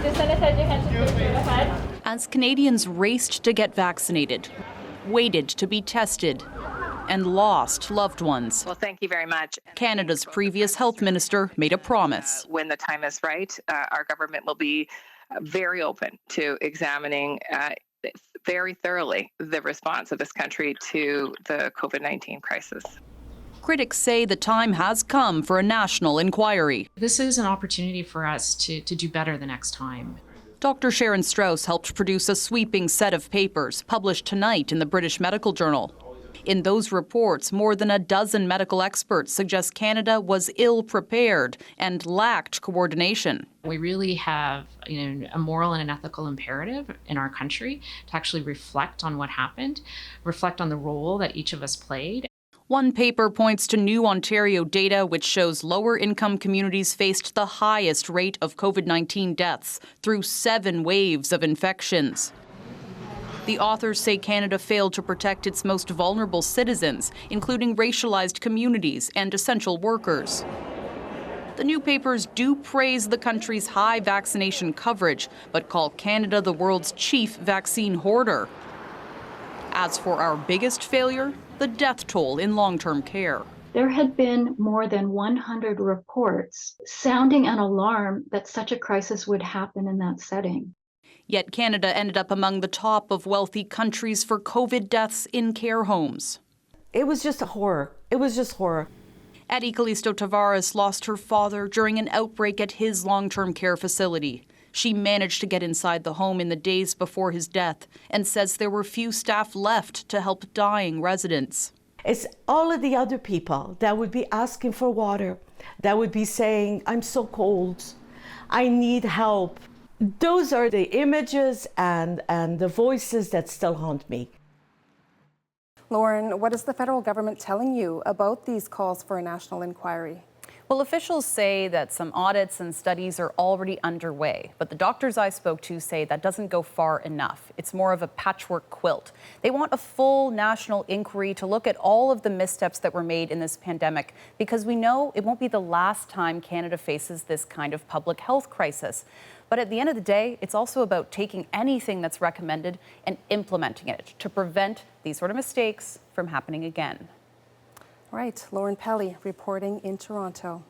to sanitize your hands and face ahead. As Canadians raced to get vaccinated, waited to be tested, and lost loved ones. Well, thank you very much. Canada's previous health minister made a promise. When the time is right, our government will be very open to examining very thoroughly the response of this country to the COVID-19 crisis. Critics say the time has come for a national inquiry. This is an opportunity for us to do better the next time. Dr. Sharon Strauss helped produce a sweeping set of papers published tonight in the British Medical Journal. In those reports, more than a dozen medical experts suggest Canada was ill-prepared and lacked coordination. We really have a moral and an ethical imperative in our country to actually reflect on what happened, reflect on the role that each of us played. One paper points to new Ontario data which shows lower-income communities faced the highest rate of COVID-19 deaths through 7 waves of infections. The authors say Canada failed to protect its most vulnerable citizens, including racialized communities and essential workers. The new papers do praise the country's high vaccination coverage, but call Canada the world's chief vaccine hoarder. As for our biggest failure, the death toll in long-term care. There had been more than 100 reports sounding an alarm that such a crisis would happen in that setting. Yet Canada ended up among the top of wealthy countries for COVID deaths in care homes. It was just a horror. It was just horror. Eddie Callisto Tavares lost her father during an outbreak at his long-term care facility. She managed to get inside the home in the days before his death and says there were few staff left to help dying residents. It's all of the other people that would be asking for water, that would be saying, I'm so cold, I need help. Those are the images and the voices that still haunt me. Lauren, what is the federal government telling you about these calls for a national inquiry? Well, officials say that some audits and studies are already underway, but the doctors I spoke to say that doesn't go far enough. It's more of a patchwork quilt. They want a full national inquiry to look at all of the missteps that were made in this pandemic, because we know it won't be the last time Canada faces this kind of public health crisis. But at the end of the day, it's also about taking anything that's recommended and implementing it to prevent these sort of mistakes from happening again. Right, Lauren Pelly reporting in Toronto.